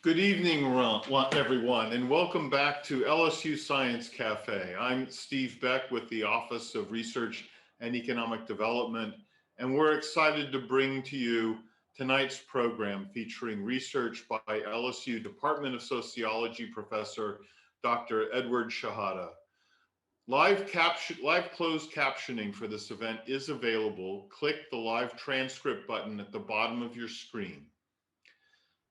Good evening, everyone, and welcome back to LSU Science Cafe. I'm Steve Beck with the Office of Research and Economic Development, and we're excited to bring to you tonight's program featuring research by LSU Department of Sociology professor Dr. Edward Shihadeh. Live closed captioning for this event is available. Click the live transcript button at the bottom of your screen.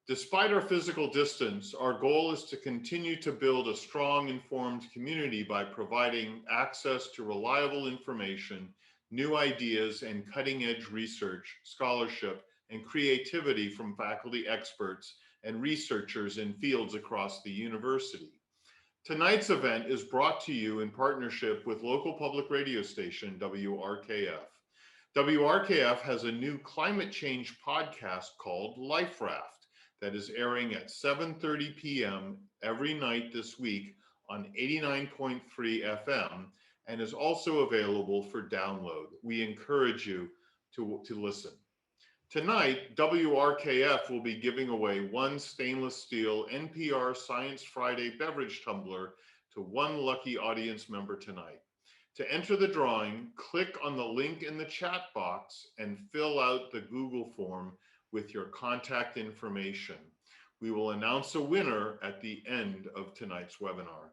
Despite our physical distance, our goal is to continue to build a strong, informed community by providing access to reliable information, new ideas, and cutting-edge research, scholarship, and creativity from faculty experts and researchers in fields across the university. Tonight's event is brought to you in partnership with local public radio station WRKF. WRKF has a new climate change podcast called Life Raft that is airing at 7:30 p.m. every night this week on 89.3 FM and is also available for download. We encourage you to listen. Tonight, WRKF will be giving away one stainless steel NPR Science Friday beverage tumbler to one lucky audience member tonight. To enter the drawing, click on the link in the chat box and fill out the Google form with your contact information. We will announce a winner at the end of tonight's webinar.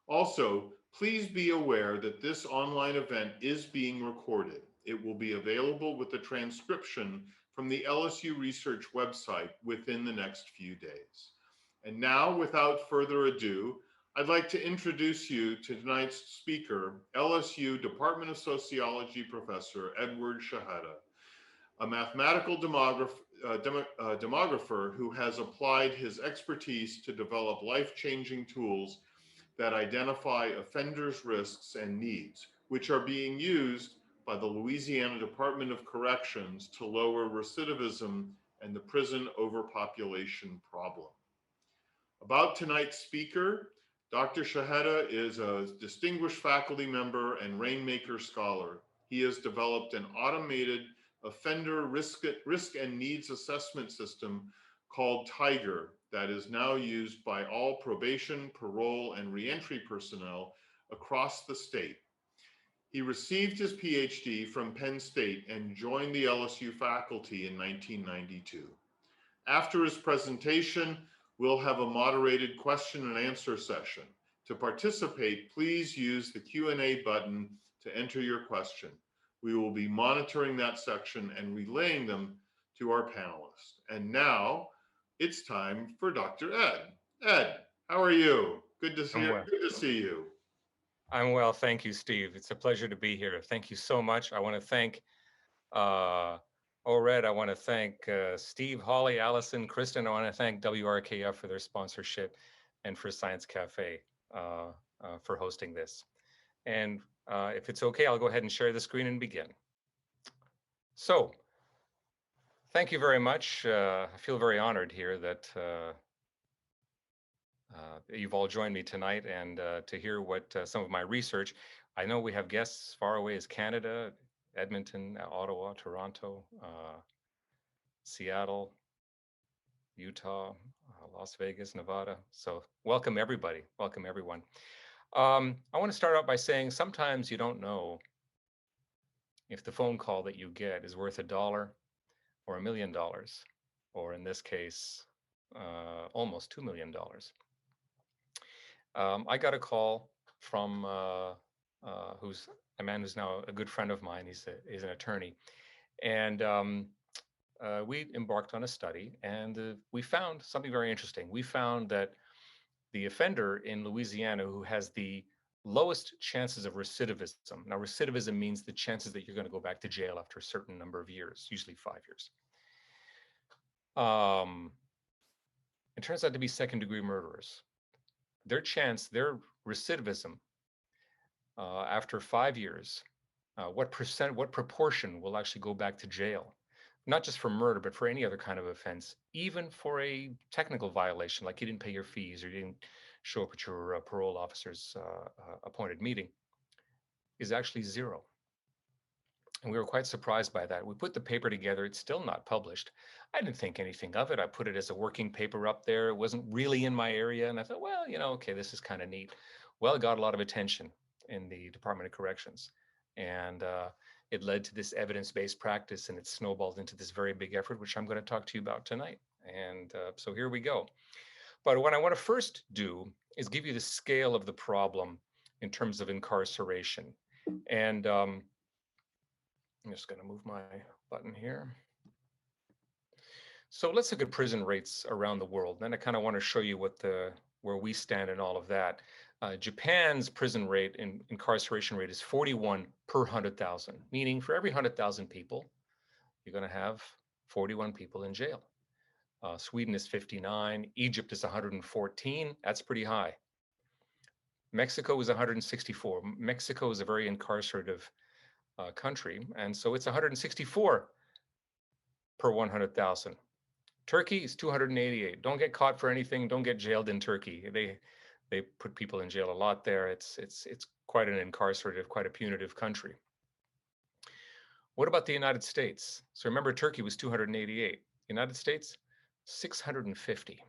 Also, please be aware that this online event is being recorded. It will be available with the transcription from the LSU Research website within the next few days. And now, without further ado, I'd like to introduce you to tonight's speaker, LSU Department of Sociology professor Edward Shihadeh, a mathematical demographer who has applied his expertise to develop life-changing tools that identify offenders' risks and needs, which are being used by the Louisiana Department of Corrections to lower recidivism and the prison overpopulation problem. About tonight's speaker, Dr. Shihadeh is a distinguished faculty member and Rainmaker scholar. He has developed an automated offender risk and needs assessment system called Tiger that is now used by all probation, parole, and reentry personnel across the state. He received his PhD from Penn State and joined the LSU faculty in 1992. After his presentation, we'll have a moderated question and answer session. To participate, please use the Q&A button to enter your question. We will be monitoring that section and relaying them to our panelists. And now it's time for Dr. Ed. Ed, how are you? Good to see you. I'm well, thank you, Steve. It's a pleasure to be here. Thank you so much. I want to thank ORED. I want to thank Steve, Holly, Allison, Kristen. I want to thank WRKF for their sponsorship and for Science Cafe for hosting this. And if it's okay, I'll go ahead and share the screen and begin. So, thank you very much. I feel very honored here that you've all joined me tonight and to hear what some of my research. I know we have guests as far away as Canada, Edmonton, Ottawa, Toronto, Seattle, Utah, Las Vegas, Nevada. So welcome everybody, welcome everyone. I want to start out by saying sometimes you don't know if the phone call that you get is worth $1 or $1 million, or in this case, almost $2 million. I got a call from who's a man who's now a good friend of mine. He's an attorney, and we embarked on a study, and we found something very interesting. We found that the offender in Louisiana who has the lowest chances of recidivism. Now, recidivism means the chances that you're going to go back to jail after a certain number of years, usually 5 years. It turns out to be second-degree murderers. Their recidivism after 5 years, what proportion will actually go back to jail? Not just for murder, but for any other kind of offense, even for a technical violation, like you didn't pay your fees or you didn't show up at your parole officer's appointed meeting, is actually zero. And we were quite surprised by that. We put the paper together. It's still not published. I didn't think anything of it. I put it as a working paper up there. It wasn't really in my area. And I thought, well, okay, this is kind of neat. Well, it got a lot of attention in the Department of Corrections. And it led to this evidence-based practice, and it snowballed into this very big effort, which I'm going to talk to you about tonight. And so here we go. But what I want to first do is give you the scale of the problem in terms of incarceration. And I'm just going to move my button here. So let's look at prison rates around the world. Then I kind of want to show you where we stand in all of that. Japan's prison rate and incarceration rate is 41 per 100,000, meaning for every 100,000 people, you're going to have 41 people in jail. Sweden is 59. Egypt is 114. That's pretty high. Mexico is 164. Mexico is a very incarcerative country, and so it's 164 per 100,000. Turkey is 288. Don't get caught for anything. Don't get jailed in Turkey. They put people in jail a lot there. It's quite an incarcerative, quite a punitive country. What about the United States? So remember, Turkey was 288. United States, 650.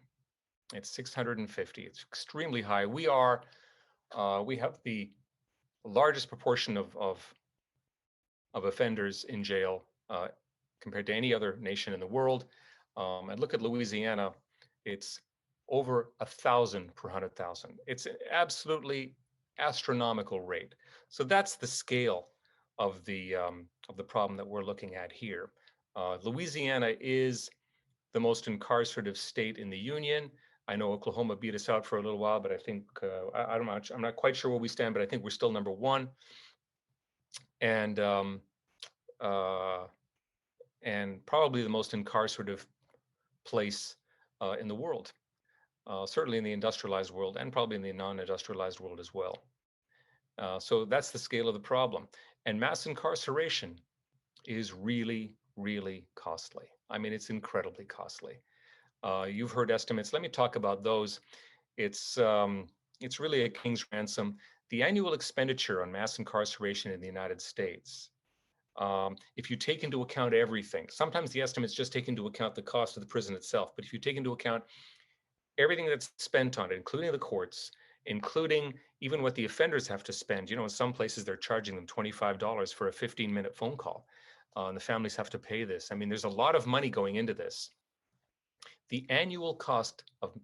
It's 650. It's extremely high. We have the largest proportion of offenders in jail compared to any other nation in the world. And look at Louisiana, it's over 1,000 per 100,000. It's an absolutely astronomical rate. So that's the scale of the problem that we're looking at here. Louisiana is the most incarcerative state in the union. I know Oklahoma beat us out for a little while, but I think I'm not quite sure where we stand, but I think we're still number one. And probably the most incarcerative place in the world, certainly in the industrialized world and probably in the non-industrialized world as well. So that's the scale of the problem. And mass incarceration is really, really costly. I mean, it's incredibly costly. You've heard estimates. Let me talk about those. It's really a king's ransom. The annual expenditure on mass incarceration in the United States, if you take into account everything, sometimes the estimates just take into account the cost of the prison itself, but if you take into account everything that's spent on it, including the courts, including even what the offenders have to spend, in some places they're charging them $25 for a 15-minute phone call, and the families have to pay this. I mean, there's a lot of money going into this. The annual cost of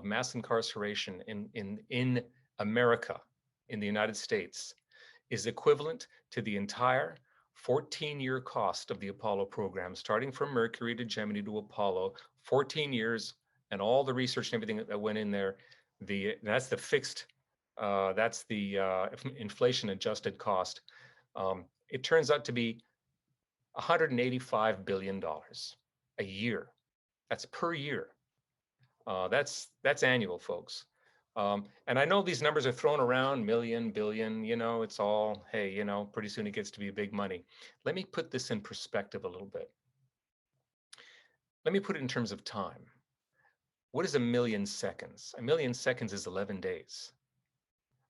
mass incarceration in America, in the United States, is equivalent to the entire 14-year cost of the Apollo program, starting from Mercury to Gemini to Apollo, 14 years, and all the research and everything that went in there. That's the fixed, that's the inflation-adjusted cost. It turns out to be $185 billion a year. That's per year. That's annual, folks. And I know these numbers are thrown around, million, billion, it's all, hey, pretty soon it gets to be big money. Let me put this in perspective a little bit. Let me put it in terms of time. What is a million seconds? A million seconds is 11 days.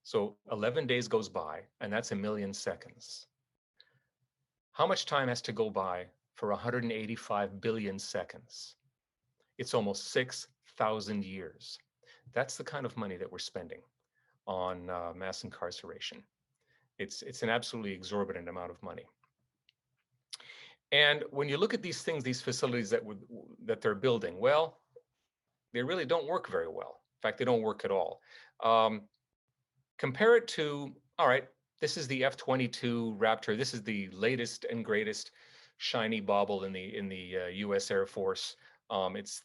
So 11 days goes by, and that's a million seconds. How much time has to go by for 185 billion seconds? It's almost 6,000 years. That's the kind of money that we're spending on mass incarceration. It's an absolutely exorbitant amount of money. And when you look at these things, these facilities that they're building, well, they really don't work very well. In fact, they don't work at all. Compare it to, all right, this is the F22 Raptor. This is the latest and greatest shiny bauble in the U.S. Air Force. It's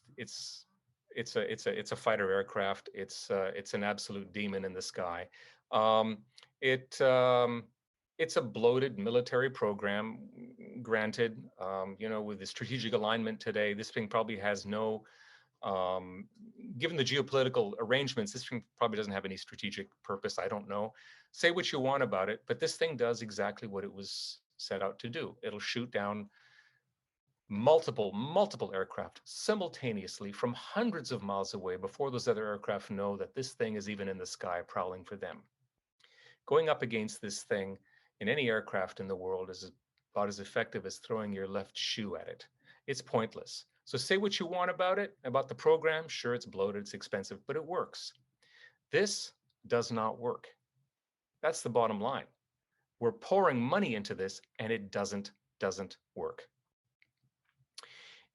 a fighter aircraft. It's an absolute demon in the sky. It's a bloated military program, granted. With the strategic alignment today, this thing probably has no, given the geopolitical arrangements, this thing probably doesn't have any strategic purpose. I don't know. Say what you want about it, but this thing does exactly what it was set out to do. It'll shoot down multiple aircraft simultaneously from hundreds of miles away before those other aircraft know that this thing is even in the sky prowling for them. Going up against this thing in any aircraft in the world is about as effective as throwing your left shoe at it. It's pointless. So say what you want about it, about the program. Sure, it's bloated, it's expensive, but it works. This does not work. That's the bottom line. We're pouring money into this and it doesn't work.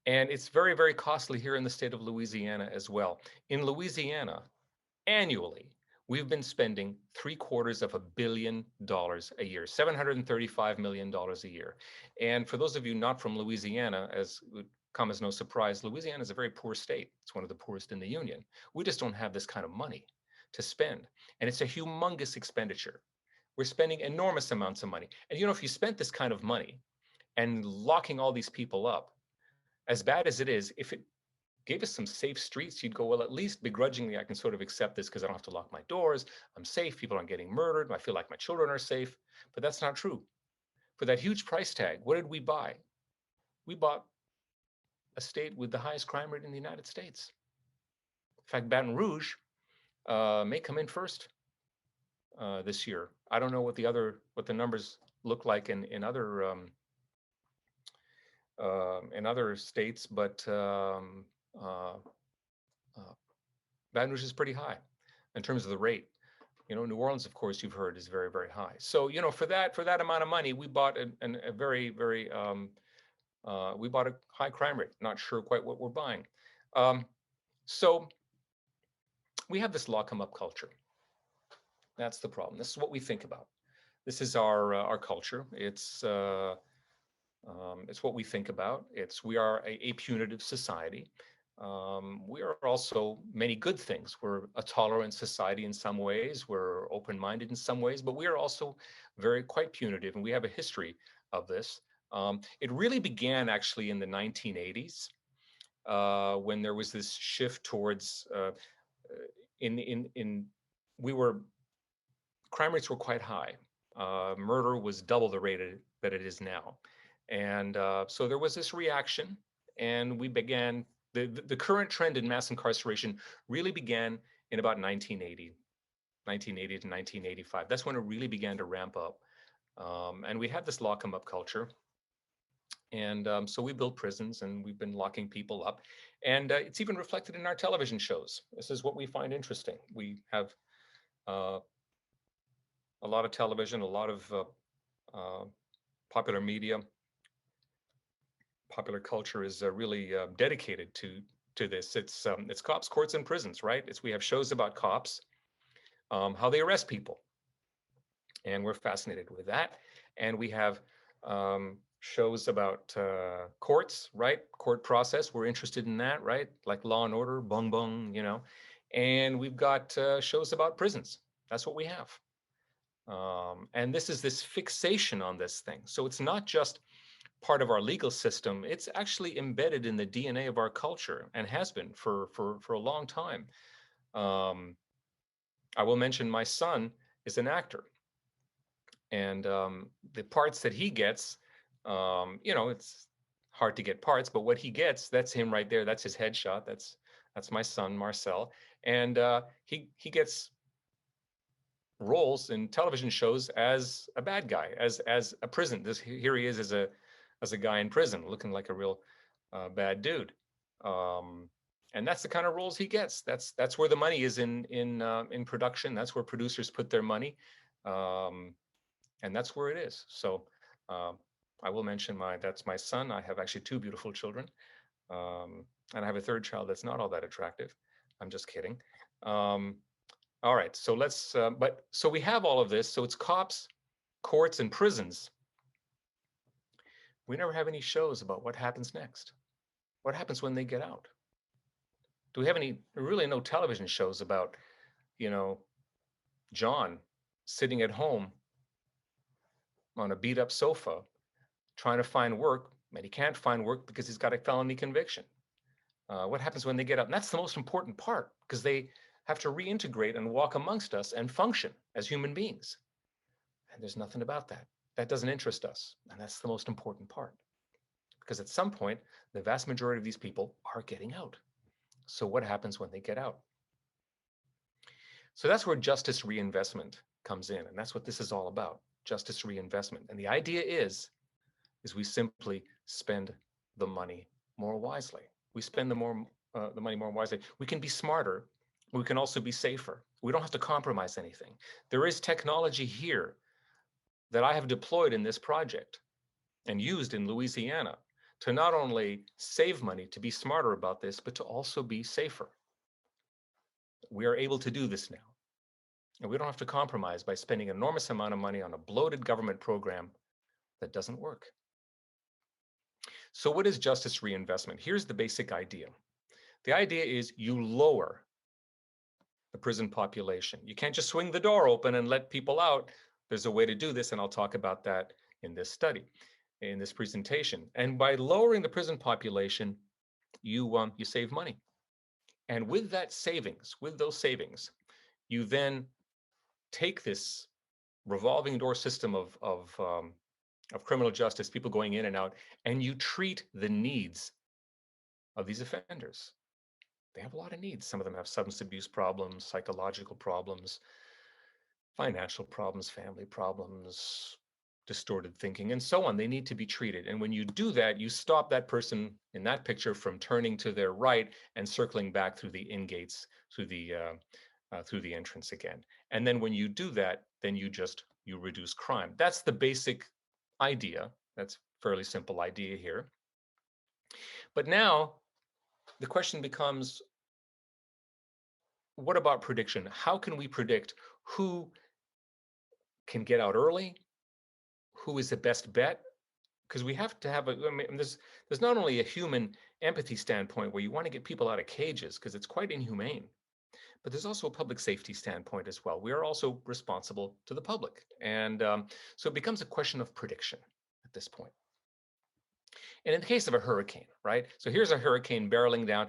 And it's very, very costly here in the state of Louisiana as well. In Louisiana, annually, we've been spending $750 million a year, $735 million a year. And for those of you not from Louisiana, as would come as no surprise, Louisiana is a very poor state. It's one of the poorest in the union. We just don't have this kind of money to spend. And it's a humongous expenditure. We're spending enormous amounts of money. And if you spent this kind of money and locking all these people up, as bad as it is, if it gave us some safe streets, you'd go, well, at least begrudgingly, I can sort of accept this because I don't have to lock my doors. I'm safe. People aren't getting murdered. I feel like my children are safe. But that's not true. For that huge price tag, what did we buy? We bought a state with the highest crime rate in the United States. In fact, Baton Rouge may come in first this year. I don't know what the numbers look like in other states, but Baton Rouge is pretty high in terms of the rate. New Orleans, of course, you've heard, is very, very high. So, for that amount of money, we bought a very, very we bought a high crime rate. Not sure quite what we're buying. So we have this lock 'em up culture. That's the problem. This is what we think about. This is our culture. It's what we think about. We are a punitive society. We are also many good things. We're a tolerant society in some ways. We're open-minded in some ways, but we are also quite punitive, and we have a history of this. It really began actually in the 1980s when there was this shift towards crime rates were quite high. Murder was double the rate that it is now. And so there was this reaction, and we began, the current trend in mass incarceration really began in about 1980 to 1985. That's when it really began to ramp up. And we had this lock 'em up culture. And so we built prisons, and we've been locking people up. And it's even reflected in our television shows. This is what we find interesting. We have a lot of television, a lot of popular media. Popular culture is really dedicated to this. It's cops, courts, and prisons, right? We have shows about cops, how they arrest people, and we're fascinated with that. And we have shows about courts, right? Court process. We're interested in that, right? Like Law and Order, bung bung, And we've got shows about prisons. That's what we have. And this fixation on this thing. So it's not just part of our legal system. It's actually embedded in the DNA of our culture, and has been for a long time. I will mention my son is an actor, and the parts that he gets, it's hard to get parts, but what he gets, that's him right there. That's his headshot. That's my son, Marcel, and he gets roles in television shows as a bad guy, as a prison. Here he is as a guy in prison, looking like a real bad dude. And that's the kind of roles he gets. That's where the money is in production. That's where producers put their money, and that's where it is. So I will mention that's my son. I have actually two beautiful children, and I have a third child that's not all that attractive. I'm just kidding. All right, so so we have all of this. So it's cops, courts, and prisons. We never have any shows about what happens next. What happens when they get out? Do we have really no television shows about, John sitting at home on a beat up sofa trying to find work, and he can't find work because he's got a felony conviction? What happens when they get out? And that's the most important part, because they have to reintegrate and walk amongst us and function as human beings. And there's nothing about that. That doesn't interest us. And that's the most important part. Because at some point, the vast majority of these people are getting out. So what happens when they get out? So that's where justice reinvestment comes in. And that's what this is all about, justice reinvestment. And the idea is is we simply spend the money more wisely. We spend the money more wisely. We can be smarter. We can also be safer. We don't have to compromise anything. There is technology here that I have deployed in this project and used in Louisiana to not only save money, to be smarter about this, but to also be safer. We are able to do this now. And we don't have to compromise by spending an enormous amount of money on a bloated government program that doesn't work. So what is justice reinvestment? Here's the basic idea. The idea is you lower the prison population. You can't just swing the door open and let people out. There's a way to do this, and I'll talk about that in this study, in this presentation. And by lowering the prison population, you save money. And with that savings, with those savings, you then take this revolving door system of criminal justice, people going in and out, and you treat the needs of these offenders. They have a lot of needs. Some of them have substance abuse problems, psychological problems, financial problems, family problems, distorted thinking, and so on. They need to be treated. And when you do that, you stop that person in that picture from turning to their right and circling back through the in gates, through the entrance again. And then when you do that, then you reduce crime. That's the basic idea. That's a fairly simple idea here. But now the question becomes, what about prediction? How can we predict who can get out early? Who is the best bet? Because we have to have there's not only a human empathy standpoint where you want to get people out of cages because it's quite inhumane, but there's also a public safety standpoint as well. We are also responsible to the public. And so it becomes a question of prediction at this point. And in the case of a hurricane, right? So here's a hurricane barreling down.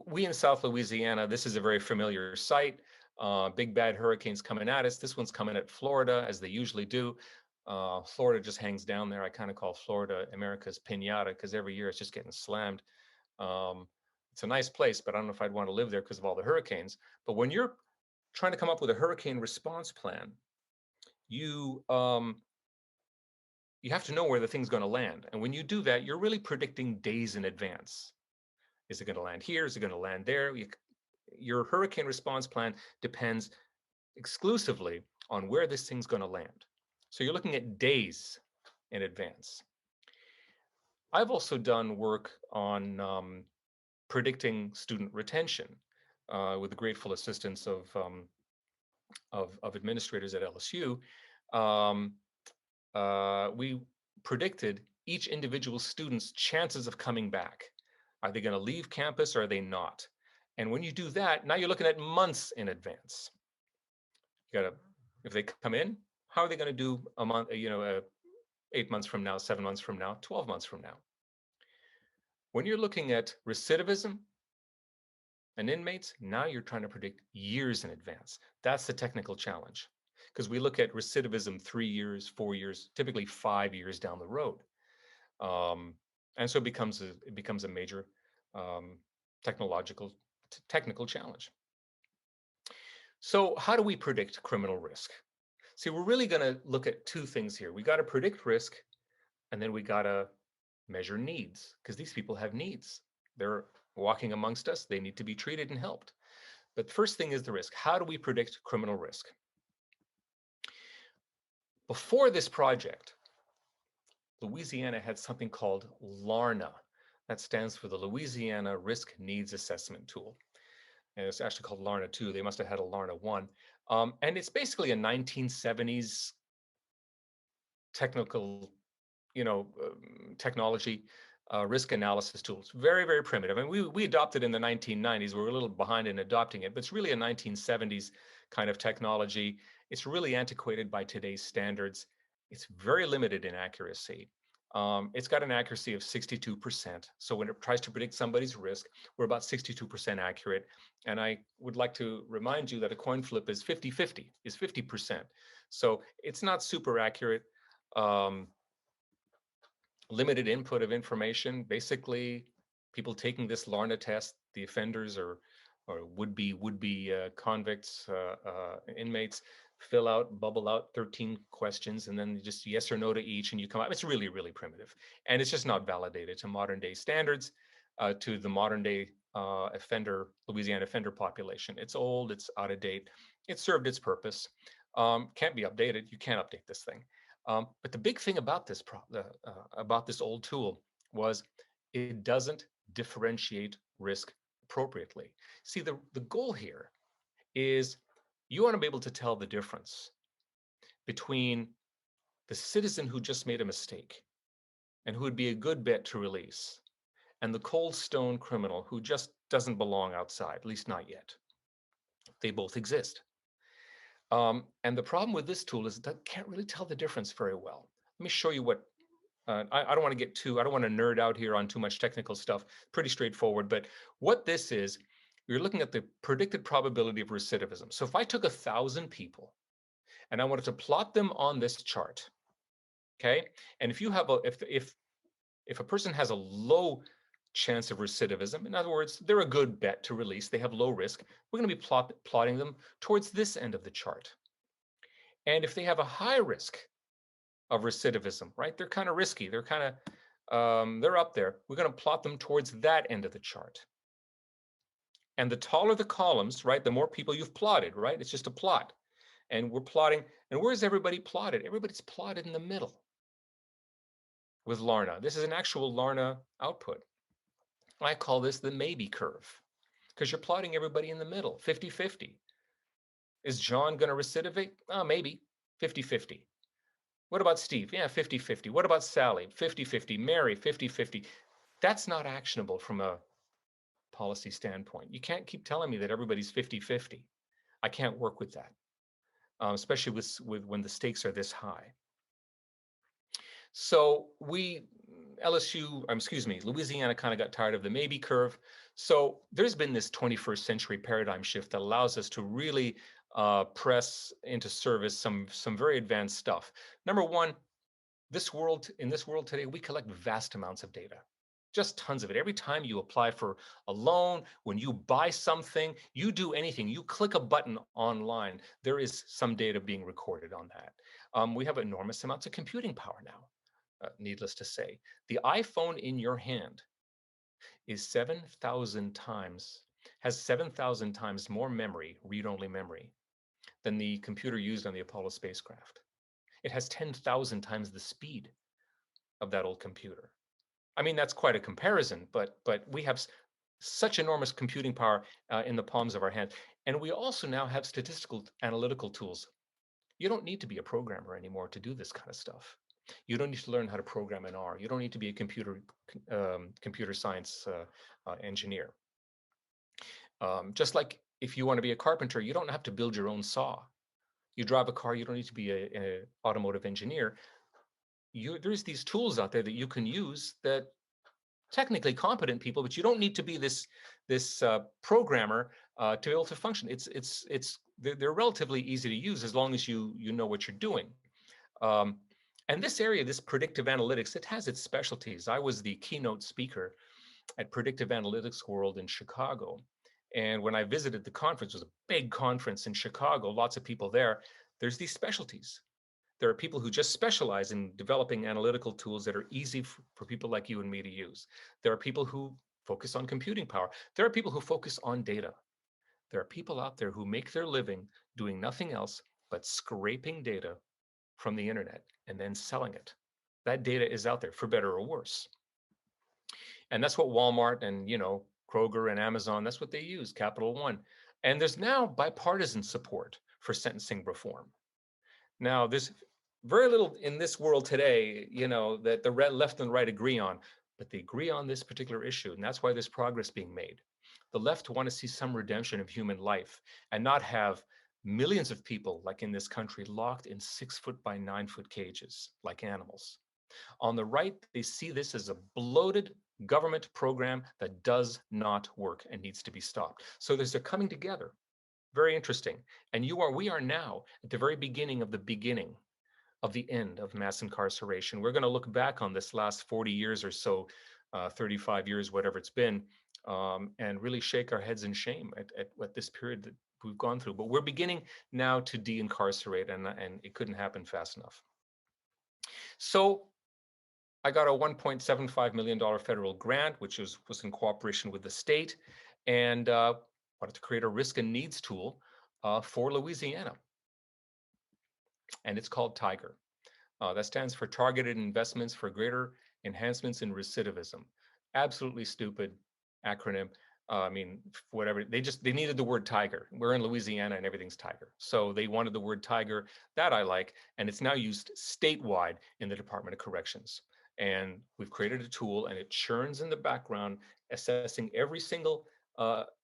We in South Louisiana, this is a very familiar sight. Big bad hurricanes coming at us. This one's coming at Florida, as they usually do. Florida just hangs down there. I kind of call Florida America's piñata because every year it's just getting slammed. It's a nice place, but I don't know if I'd want to live there because of all the hurricanes. But when you're trying to come up with a hurricane response plan, you have to know where the thing's going to land. And when you do that, you're really predicting days in advance. Is it going to land here? Is it going to land there? Your hurricane response plan depends exclusively on where this thing's going to land. So you're looking at days in advance. I've also done work on predicting student retention with the grateful assistance of administrators at LSU. We predicted each individual student's chances of coming back. Are they going to leave campus or are they not? And when you do that, now you're looking at months in advance. You gotta, if they come in, how are they going to do a month, 8 months from now, 7 months from now, 12 months from now? When you're looking at recidivism and inmates, now you're trying to predict years in advance. That's the technical challenge, because we look at recidivism 3 years, 4 years, typically 5 years down the road. And so it becomes a major technical challenge. So how do we predict criminal risk? See, we're really going to look at two things here. We got to predict risk, and then we got to measure needs, because these people have needs. They're walking amongst us. They need to be treated and helped. But first thing is the risk. How do we predict criminal risk? Before this project, Louisiana had something called LARNA. That stands for the Louisiana Risk Needs Assessment Tool. And it's actually called LARNA 2. They must have had a LARNA 1. And it's basically a 1970s technology risk analysis tool. It's very, very primitive. I mean, we adopted in the 1990s. We're a little behind in adopting it, but it's really a 1970s kind of technology. It's really antiquated by today's standards. It's very limited in accuracy. It's got an accuracy of 62%. So when it tries to predict somebody's risk, we're about 62% accurate. And I would like to remind you that a coin flip is 50-50, is 50%. So it's not super accurate. Limited input of information. Basically, people taking this LARNA test, the offenders or would-be convicts, inmates, bubble out 13 questions, and then just yes or no to each, and you come up. It's really, really primitive, and it's just not validated to modern day standards, to the modern day Louisiana offender population. It's old, it's out of date, it served its purpose. Can't be updated. You can't update this thing. But the big thing about this old tool was it doesn't differentiate risk appropriately. See, the goal here is you want to be able to tell the difference between the citizen who just made a mistake and who would be a good bet to release, and the cold stone criminal who just doesn't belong outside, at least not yet. They both exist. And the problem with this tool is that can't really tell the difference very well. Let me show you what, I don't want to I don't want to nerd out here on too much technical stuff, pretty straightforward, but what this is, you're looking at the predicted probability of recidivism. So if I took 1,000 people and I wanted to plot them on this chart, okay? And if you have if a person has a low chance of recidivism, in other words, they're a good bet to release, they have low risk, we're going to be plotting them towards this end of the chart. And if they have a high risk of recidivism, right, they're kind of risky, they're kind of, they're up there, we're going to plot them towards that end of the chart. And the taller the columns, right, the more people you've plotted, right? It's just a plot. And we're plotting, and where's everybody plotted? Everybody's plotted in the middle with Larna. This is an actual Larna output. I call this the maybe curve, because you're plotting everybody in the middle, 50-50. Is John going to recidivate? Oh, maybe, 50-50. What about Steve? Yeah, 50-50. What about Sally? 50-50. Mary, 50-50. That's not actionable from a policy standpoint. You can't keep telling me that everybody's 50-50. I can't work with that, especially with when the stakes are this high. So Louisiana kind of got tired of the maybe curve. So there's been this 21st century paradigm shift that allows us to really press into service some very advanced stuff. Number one, in this world today, we collect vast amounts of data, just tons of it. Every time you apply for a loan, when you buy something, you do anything, you click a button online, there is some data being recorded on that. We have enormous amounts of computing power now. Needless to say, the iPhone in your hand is 7,000 times, has 7,000 times more memory, read-only memory, than the computer used on the Apollo spacecraft. It has 10,000 times the speed of that old computer. I mean, that's quite a comparison, but we have such enormous computing power in the palms of our hands. And we also now have statistical analytical tools. You don't need to be a programmer anymore to do this kind of stuff. You don't need to learn how to program in R. You don't need to be a computer science engineer. Just like if you want to be a carpenter, you don't have to build your own saw. You drive a car, you don't need to be an automotive engineer. There's these tools out there that you can use that technically competent people, but you don't need to be this programmer to be able to function. They're relatively easy to use as long as you know what you're doing. And this area, this predictive analytics, it has its specialties. I was the keynote speaker at Predictive Analytics World in Chicago. And when I visited the conference, it was a big conference in Chicago, lots of people there. There's these specialties. There are people who just specialize in developing analytical tools that are easy for people like you and me to use. There are people who focus on computing power. There are people who focus on data. There are people out there who make their living doing nothing else but scraping data from the internet and then selling it. That data is out there for better or worse. And that's what Walmart and, Kroger and Amazon, that's what they use, Capital One. And there's now bipartisan support for sentencing reform. Now, there's very little in this world today, that the left and right agree on, but they agree on this particular issue. And that's why there's progress being made. The left want to see some redemption of human life and not have millions of people, like in this country, locked in 6-foot by 9-foot cages like animals. On the right, they see this as a bloated government program that does not work and needs to be stopped. So they're coming together. Very interesting. And we are now at the very beginning of the end of mass incarceration. We're going to look back on this last 40 years or so, 35 years, whatever it's been, and really shake our heads in shame at this period we've gone through, but we're beginning now to de-incarcerate, and it couldn't happen fast enough. So I got a $1.75 million federal grant, which was in cooperation with the state, and wanted to create a risk and needs tool for Louisiana. And it's called TIGER. That stands for Targeted Investments for Greater Enhancements in Recidivism. Absolutely stupid acronym. I mean, whatever. They needed the word tiger. We're in Louisiana and everything's tiger. So they wanted the word tiger. That I like. And it's now used statewide in the Department of Corrections. And we've created a tool, and it churns in the background, assessing every single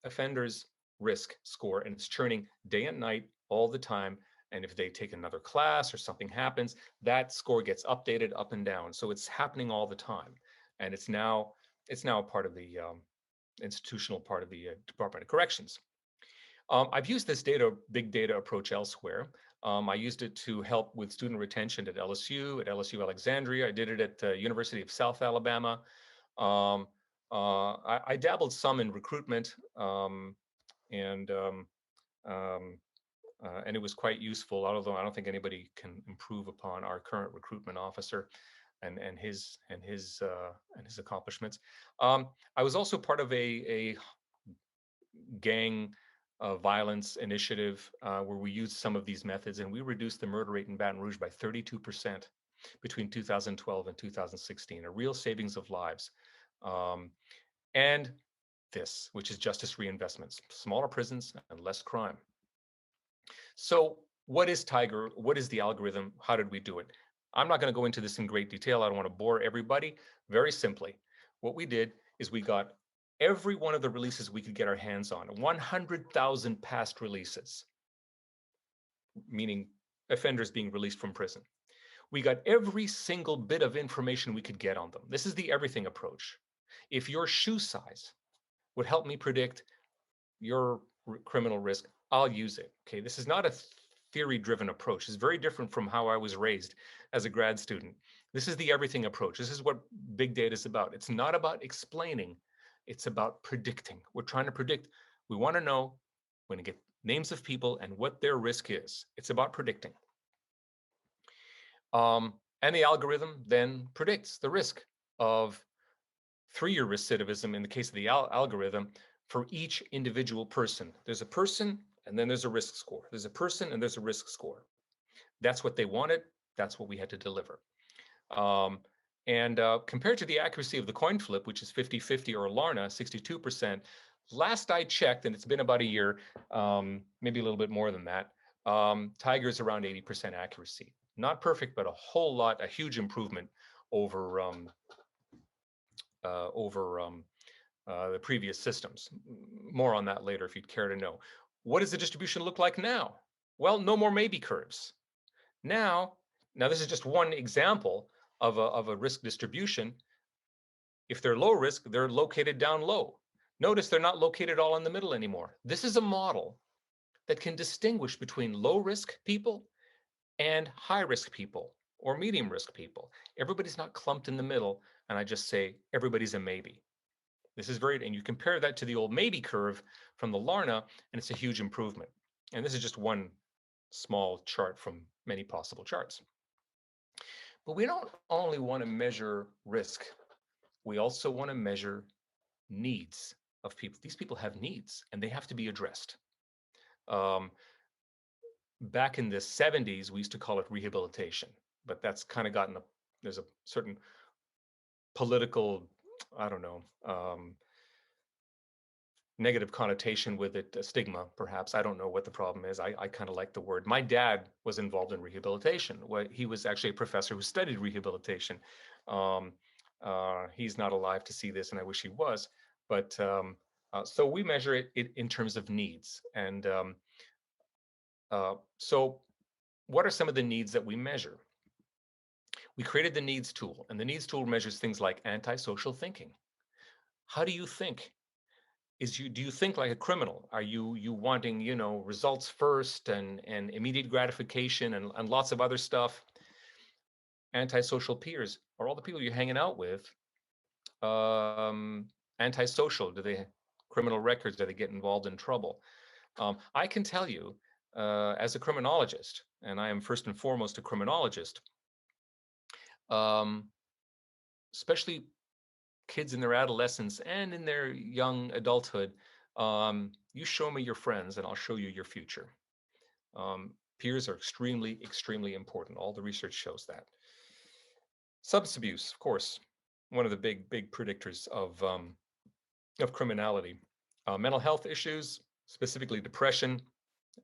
offender's risk score. And it's churning day and night all the time. And if they take another class or something happens, that score gets updated up and down. So it's happening all the time. And it's now a part of the institutional part of the Department of Corrections. I've used this big data approach elsewhere. I used it to help with student retention at LSU, Alexandria. I did it at the University of South Alabama. I dabbled some in recruitment, and it was quite useful, although I don't think anybody can improve upon our current recruitment officer and his accomplishments. I was also part of a gang violence initiative where we used some of these methods, and we reduced the murder rate in Baton Rouge by 32% between 2012 and 2016, a real savings of lives. And this, which is justice reinvestments, smaller prisons and less crime. So what is TIGER? What is the algorithm? How did we do it? I'm not going to go into this in great detail. I don't want to bore everybody. Very simply, what we did is we got every one of the releases we could get our hands on, 100,000 past releases, meaning offenders being released from prison. We got every single bit of information we could get on them. This is the everything approach. If your shoe size would help me predict your criminal risk, I'll use it. Okay, this is not a theory-driven approach. It's very different from how I was raised as a grad student. This is the everything approach. This is what big data is about. It's not about explaining. It's about predicting. We're trying to predict. We want to know when to get names of people and what their risk is. It's about predicting. And the algorithm then predicts the risk of 3-year recidivism in the case of the algorithm for each individual person. There's a person, and then there's a risk score. There's a person, and there's a risk score. That's what they wanted. That's what we had to deliver. Compared to the accuracy of the coin flip, which is 50-50, or Larna, 62%, last I checked, and it's been about a year, maybe a little bit more than that, TIGER's around 80% accuracy. Not perfect, but a huge improvement over the previous systems. More on that later if you'd care to know. What does the distribution look like now? Well, no more maybe curves. Now this is just one example of a risk distribution. If they're low risk, they're located down low. Notice they're not located all in the middle anymore. This is a model that can distinguish between low risk people and high risk people or medium risk people. Everybody's not clumped in the middle, and I just say everybody's a maybe. This is and you compare that to the old maybe curve from the Larna, and it's a huge improvement. And this is just one small chart from many possible charts. But we don't only want to measure risk. We also want to measure needs of people. These people have needs, and they have to be addressed. Back in the 70s, we used to call it rehabilitation, but that's kind of there's a certain political, I don't know, negative connotation with it, a stigma, perhaps. I don't know what the problem is. I kind of like the word. My dad was involved in rehabilitation. He was actually a professor who studied rehabilitation. He's not alive to see this, and I wish he was. But so we measure it in terms of needs. And so what are some of the needs that we measure? We created the needs tool, and the needs tool measures things like antisocial thinking. How do you think? Do you think like a criminal? Are you wanting, results first and immediate gratification and lots of other stuff? Antisocial peers are all the people you're hanging out with. Antisocial, do they criminal records? Do they get involved in trouble? I can tell you, as a criminologist, and I am first and foremost a criminologist, um, especially kids in their adolescence and in their young adulthood, you show me your friends and I'll show you your future. Peers are extremely, extremely important. All the research shows that. Substance abuse, of course, one of the big predictors of criminality. Mental health issues, specifically depression,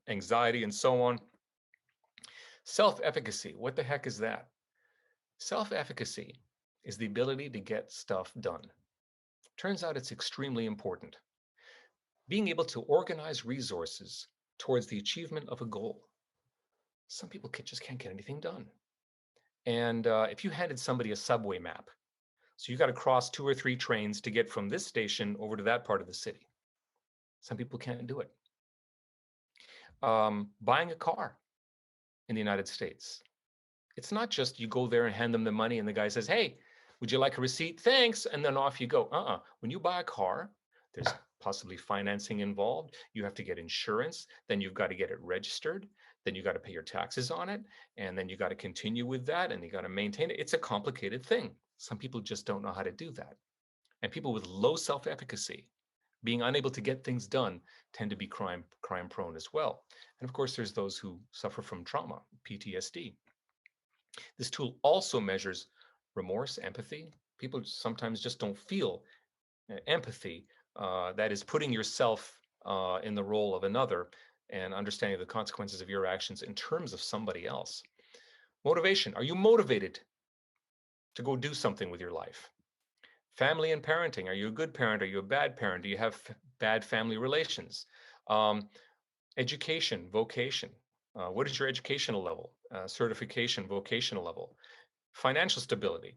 anxiety, and so on. Self-efficacy, what the heck is that? Self-efficacy is the ability to get stuff done. Turns out it's extremely important. Being able to organize resources towards the achievement of a goal. Some people just can't get anything done. And if you handed somebody a subway map, so you got to cross 2 or 3 trains to get from this station over to that part of the city. Some people can't do it. Buying a car in the United States. It's not just you go there and hand them the money and the guy says, hey, would you like a receipt? Thanks. And then off you go. When you buy a car, there's possibly financing involved. You have to get insurance. Then you've got to get it registered. Then you got to pay your taxes on it. And then you got to continue with that and you got to maintain it. It's a complicated thing. Some people just don't know how to do that. And people with low self-efficacy, being unable to get things done, tend to be crime prone as well. And of course, there's those who suffer from trauma, PTSD. This tool also measures remorse, empathy. People sometimes just don't feel empathy. That is putting yourself in the role of another and understanding the consequences of your actions in terms of somebody else. Motivation. Are you motivated to go do something with your life? Family and parenting. Are you a good parent? Are you a bad parent? Do you have bad family relations? Education, vocation. What is your educational level? Certification, vocational level. Financial stability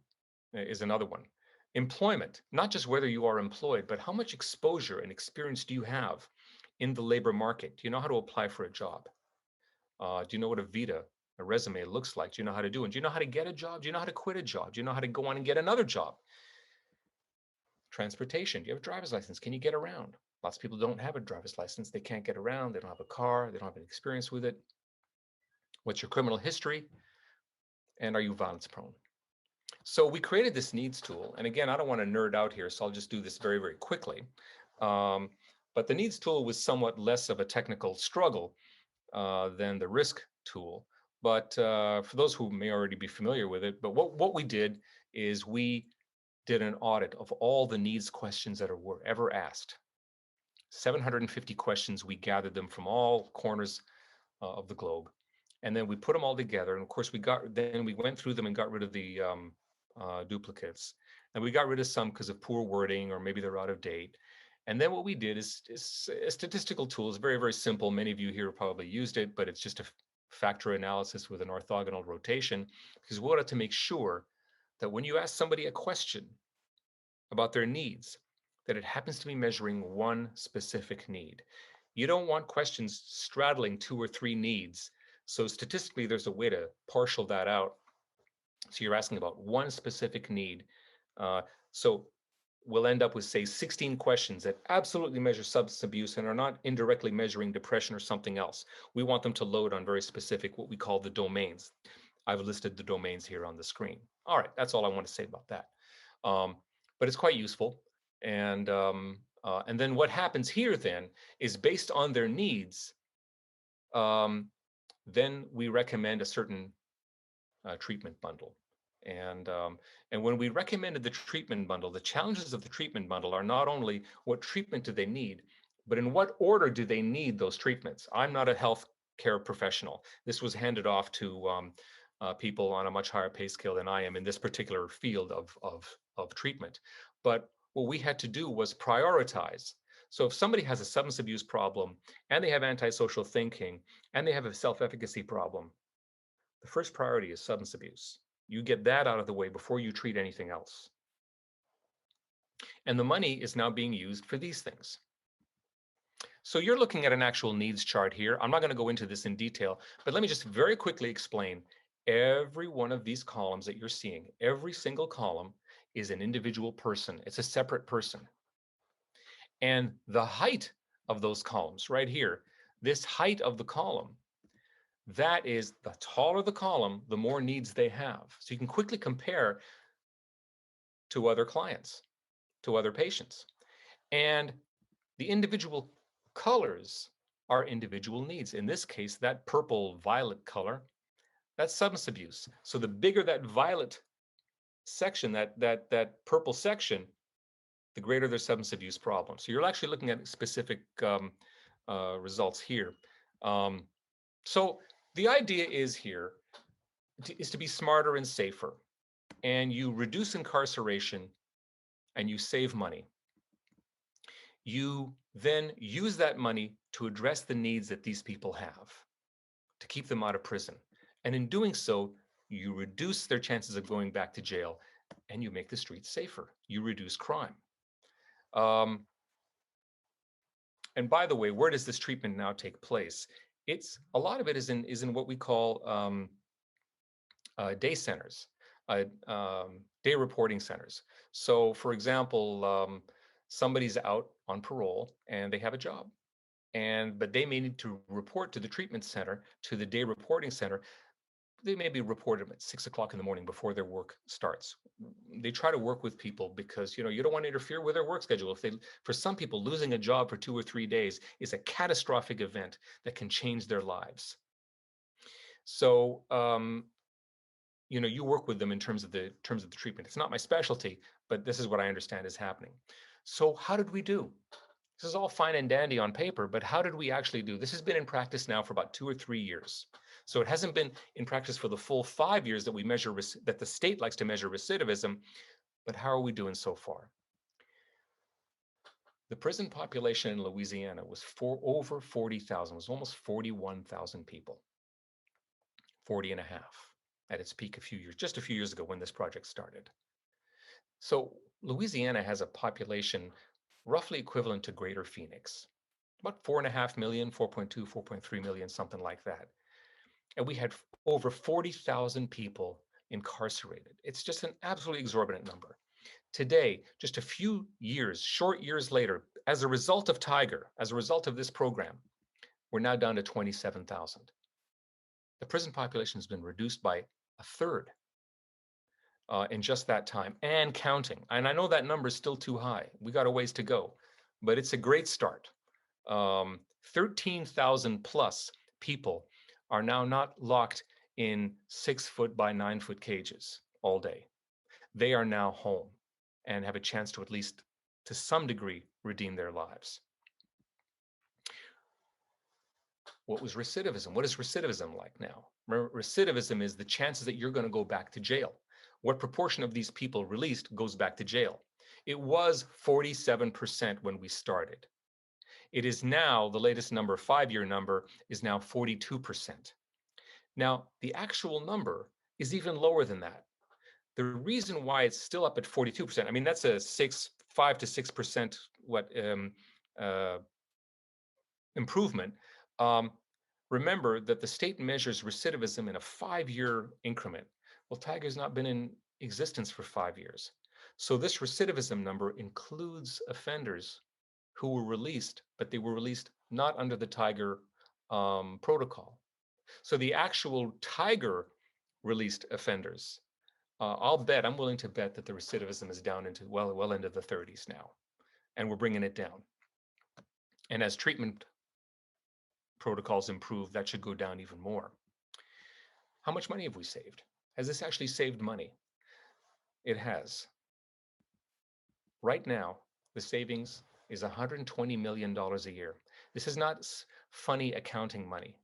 is another one. Employment, not just whether you are employed, but how much exposure and experience do you have in the labor market? Do you know how to apply for a job? Do you know what a resume looks like? Do you know how to do it? Do you know how to get a job? Do you know how to quit a job? Do you know how to go on and get another job? Transportation, do you have a driver's license? Can you get around? Lots of people don't have a driver's license. They can't get around. They don't have a car. They don't have an experience with it. What's your criminal history? And are you violence prone? So we created this needs tool. And again, I don't want to nerd out here, so I'll just do this very, very quickly. But the needs tool was somewhat less of a technical struggle than the risk tool. But for those who may already be familiar with it, but what we did is we did an audit of all the needs questions that were ever asked. 750 questions, we gathered them from all corners of the globe. And then we put them all together. And of course, we went through them and got rid of the duplicates. And we got rid of some because of poor wording, or maybe they're out of date. And then what we did is a statistical tool. It's very, very simple. Many of you here probably used it, but it's just a factor analysis with an orthogonal rotation, because we wanted to make sure that when you ask somebody a question about their needs, that it happens to be measuring one specific need. You don't want questions straddling 2 or 3 needs. So statistically, there's a way to partial that out. So you're asking about one specific need. So we'll end up with, say, 16 questions that absolutely measure substance abuse and are not indirectly measuring depression or something else. We want them to load on very specific, what we call the domains. I've listed the domains here on the screen. All right, that's all I want to say about that. But it's quite useful. And then what happens here then is, based on their needs, then we recommend a certain treatment bundle. And when we recommended the treatment bundle, the challenges of the treatment bundle are not only what treatment do they need, but in what order do they need those treatments? I'm not a health care professional. This was handed off to people on a much higher pay scale than I am in this particular field of treatment. But what we had to do was prioritize. So if somebody has a substance abuse problem and they have antisocial thinking and they have a self-efficacy problem, the first priority is substance abuse. You get that out of the way before you treat anything else. And the money is now being used for these things. So you're looking at an actual needs chart here. I'm not going to go into this in detail, but let me just very quickly explain. Every one of these columns that you're seeing, every single column is an individual person. It's a separate person. And the height of those columns right here, this height of the column, that is, the taller the column, the more needs they have. So you can quickly compare to other clients, to other patients. And the individual colors are individual needs. In this case, that purple violet color, that's substance abuse. So the bigger that violet section, that purple section, the greater their substance abuse problem. So you're actually looking at specific results here. So the idea is here is to be smarter and safer, and you reduce incarceration and you save money. You then use that money to address the needs that these people have, to keep them out of prison. And in doing so, you reduce their chances of going back to jail, and you make the streets safer. You reduce crime. And by the way, where does this treatment now take place? A lot of it is in what we call day centers, day reporting centers. So, for example, somebody's out on parole and they have a job, but they may need to report to the treatment center, to the day reporting center. They may be reported at 6 o'clock in the morning before their work starts. They try to work with people because, you don't want to interfere with their work schedule. For some people, losing a job for 2 or 3 days is a catastrophic event that can change their lives. So, you work with them in terms of the treatment. It's not my specialty, but this is what I understand is happening. So how did we do? This is all fine and dandy on paper, but how did we actually do? This has been in practice now for about 2 or 3 years. So it hasn't been in practice for the full 5 years that we measure, that the state likes to measure recidivism, but how are we doing so far? The prison population in Louisiana was over 40,000, was almost 41,000 people, 40 and a half at its peak just a few years ago when this project started. So Louisiana has a population roughly equivalent to Greater Phoenix, about 4.5 million, 4.2, 4.3 million, something like that. And we had over 40,000 people incarcerated. It's just an absolutely exorbitant number. Today, just a few years, short years later, as a result of Tiger, as a result of this program, we're now down to 27,000. The prison population has been reduced by a third in just that time, and counting. And I know that number is still too high. We got a ways to go, but it's a great start. 13,000 plus people are now not locked in 6-foot by 9-foot cages all day. They are now home and have a chance to, at least to some degree, redeem their lives. What was recidivism? What is recidivism like now? Recidivism is the chances that you're going to go back to jail. What proportion of these people released goes back to jail? It was 47% when we started. It is now, the latest number, 5-year number, is now 42%. Now, the actual number is even lower than that. The reason why it's still up at 42%, I mean, that's a 5 to 6% improvement. Remember that the state measures recidivism in a 5-year increment. Well, Tiger's not been in existence for 5 years. So this recidivism number includes offenders who were released, but they were released not under the Tiger protocol. So the actual Tiger released offenders, I'm willing to bet that the recidivism is down into well into the 30s now, and we're bringing it down. And as treatment protocols improve, that should go down even more. How much money have we saved? Has this actually saved money? It has. Right now, the savings is $120 million a year. This is not funny accounting money.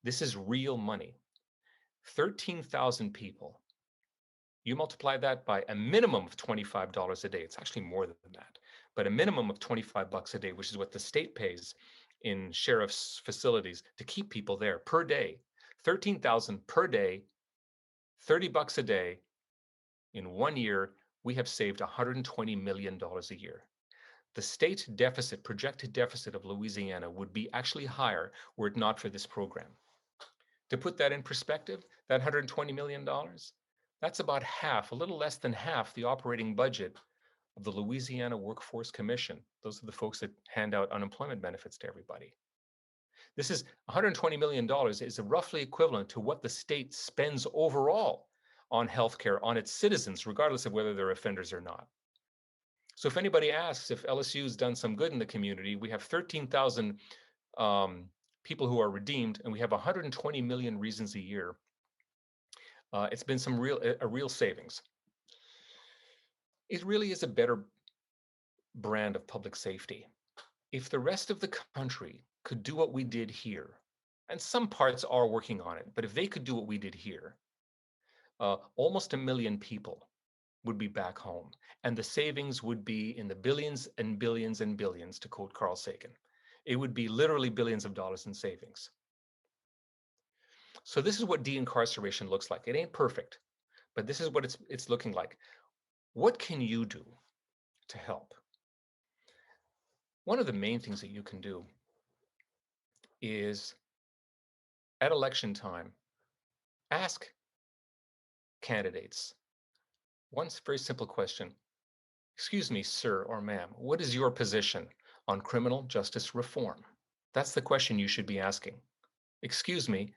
This is real money. 13,000 people. You multiply that by a minimum of $25 a day. It's actually more than that, but a minimum of $25 a day, which is what the state pays in sheriff's facilities to keep people there per day. 13,000 per day, $30 a day. In 1 year, we have saved $120 million a year. The state deficit, projected deficit of Louisiana would be actually higher were it not for this program. To put that in perspective, that $120 million, that's about half, a little less than half the operating budget of the Louisiana Workforce Commission. Those are the folks that hand out unemployment benefits to everybody. This is $120 million is roughly equivalent to what the state spends overall on healthcare on its citizens, regardless of whether they're offenders or not. So if anybody asks if LSU's done some good in the community, we have 13,000 people who are redeemed, and we have 120 million reasons a year. It's been a real savings. It really is a better brand of public safety. If the rest of the country could do what we did here, and some parts are working on it, but if they could do what we did here, almost 1 million people would be back home, and the savings would be in the billions and billions and billions, to quote Carl Sagan. It would be literally billions of dollars in savings. So this is what de-incarceration looks like. It ain't perfect, but this is what it's looking like. What can you do to help? One of the main things that you can do is, at election time, ask candidates one very simple question. Excuse me, sir or ma'am, what is your position on criminal justice reform? That's the question you should be asking. Excuse me,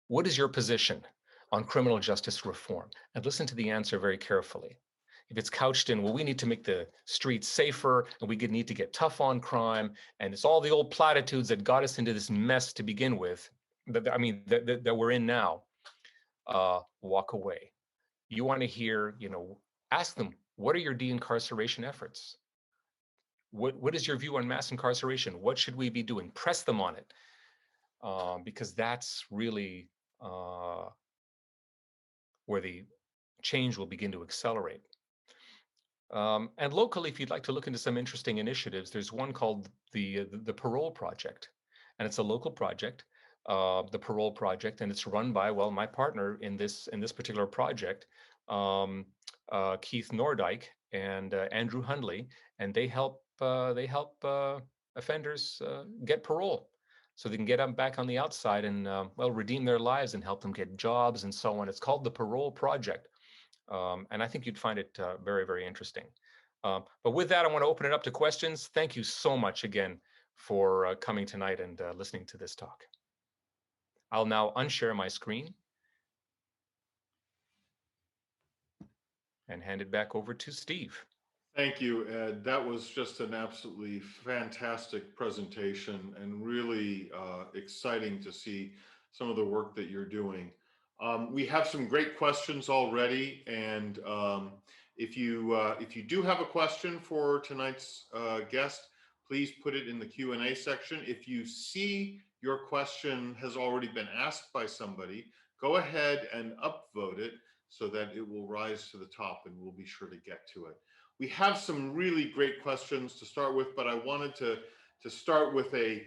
what is your position on criminal justice reform? And listen to the answer very carefully. If it's couched in, well, we need to make the streets safer, and we need to get tough on crime, and it's all the old platitudes that got us into this mess to begin with, that we're in now, walk away. You want to hear, ask them, what are your de-incarceration efforts? What is your view on mass incarceration? What should we be doing? Press them on it, because that's really where the change will begin to accelerate. And locally, if you'd like to look into some interesting initiatives, there's one called the Parole Project, and it's a local project, the Parole Project, and it's run by, well, my partner in this particular project, Keith Nordyke and Andrew Hundley, and they help offenders get parole, so they can get them back on the outside and redeem their lives and help them get jobs and so on. It's called the Parole Project. And I think you'd find it very, very interesting. But with that, I want to open it up to questions. Thank you so much again for coming tonight and listening to this talk. I'll now unshare my screen and hand it back over to Steve. Thank you, Ed. That was just an absolutely fantastic presentation and really exciting to see some of the work that you're doing. We have some great questions already, and if you do have a question for tonight's guest, please put it in the Q&A section. If you see your question has already been asked by somebody, go ahead and upvote it so that it will rise to the top, and we'll be sure to get to it. We have some really great questions to start with, but I wanted to start with a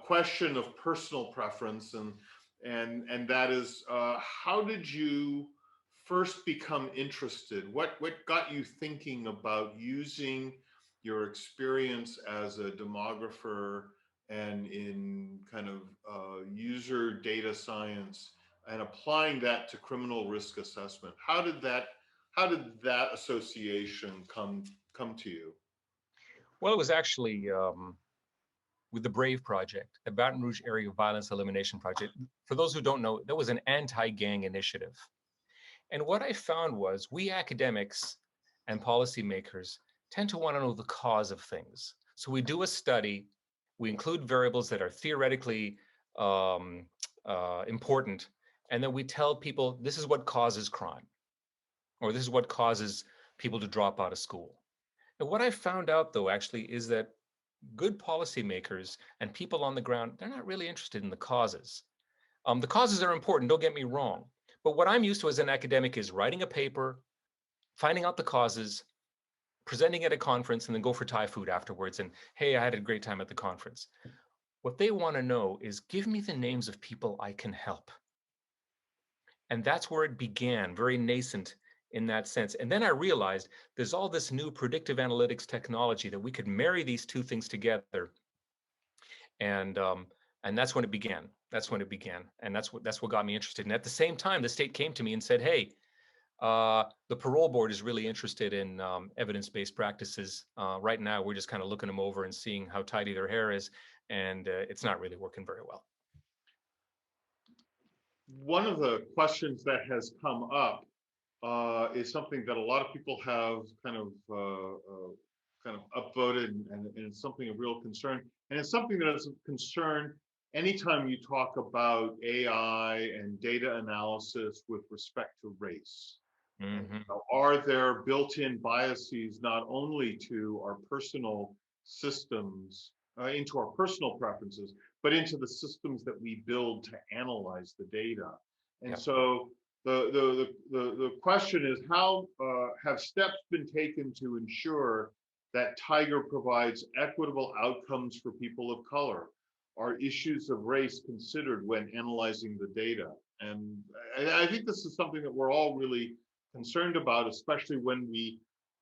question of personal preference, and that is, how did you first become interested? What got you thinking about using your experience as a demographer and in kind of user data science and applying that to criminal risk assessment? How did that association come to you? Well, it was actually with the BRAVE project, the Baton Rouge Area Violence Elimination Project. For those who don't know, that was an anti-gang initiative. And what I found was we academics and policymakers tend to want to know the cause of things. So we do a study, we include variables that are theoretically important, and then we tell people this is what causes crime, or this is what causes people to drop out of school. And what I found out, though, actually, is that good policymakers and people on the ground, they're not really interested in the causes. The causes are important, don't get me wrong. But what I'm used to as an academic is writing a paper, finding out the causes, presenting at a conference, and then go for Thai food afterwards. And hey, I had a great time at the conference. What they want to know is, give me the names of people I can help. And that's where it began, very nascent in that sense. And then I realized there's all this new predictive analytics technology that we could marry these two things together. And that's when it began. That's when it began. And that's what got me interested. And at the same time, the state came to me and said, hey, The parole board is really interested in evidence-based practices. Right now, we're just kind of looking them over and seeing how tidy their hair is, and it's not really working very well. One of the questions that has come up is something that a lot of people have kind of upvoted, and it's something of real concern. And it's something that is of concern anytime you talk about AI and data analysis with respect to race. Mm-hmm. Are there built-in biases not only to our personal systems, into our personal preferences, but into the systems that we build to analyze the data? And Yep. so the question is, how have steps been taken to ensure that Tiger provides equitable outcomes for people of color? Are issues of race considered when analyzing the data? And I think this is something that we're all really concerned about, especially when we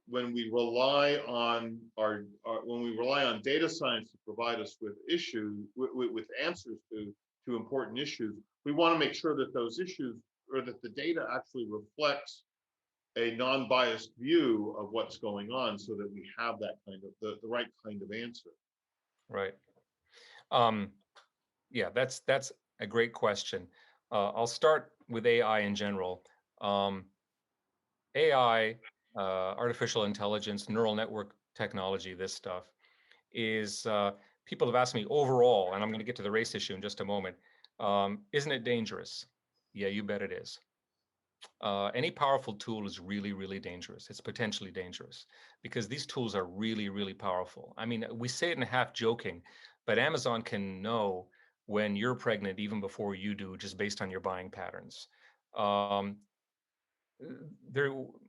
rely on when we rely on data science to provide us with with answers to important issues. We want to make sure that those issues, or that the data actually reflects a non-biased view of what's going on, so that we have that kind of the right kind of answer. Right. Yeah, that's a great question. I'll start with AI in general. AI, artificial intelligence, neural network technology, this stuff is, people have asked me overall, and I'm going to get to the race issue in just a moment, isn't it dangerous? Yeah, you bet it is. Any powerful tool is really, really dangerous. It's potentially dangerous because these tools are really, really powerful. I mean, we say it in half joking, but Amazon can know when you're pregnant even before you do, just based on your buying patterns. Um,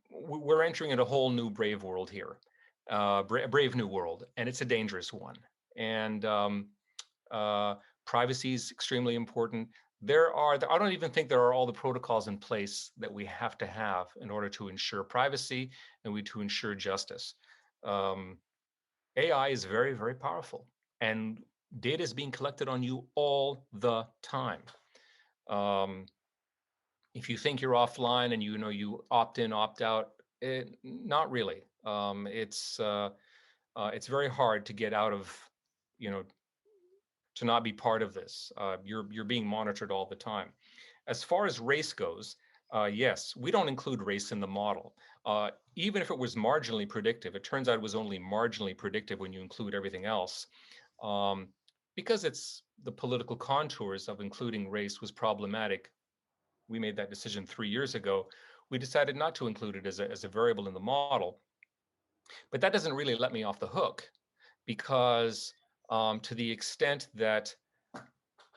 we're entering in a whole new brave world here, brave new world, and it's a dangerous one. And privacy is extremely important. I don't even think there are all the protocols in place that we have to have in order to ensure privacy and to ensure justice. AI is very, very powerful, and data is being collected on you all the time. If you think you're offline and you opt in, opt out, not really. It's very hard to get out of, to not be part of this. You're being monitored all the time. As far as race goes, yes, we don't include race in the model. Even if it was marginally predictive, it turns out it was only marginally predictive when you include everything else. Because it's the political contours of including race was problematic. We made that decision 3 years ago. We decided not to include it as a variable in the model. But that doesn't really let me off the hook, because to the extent that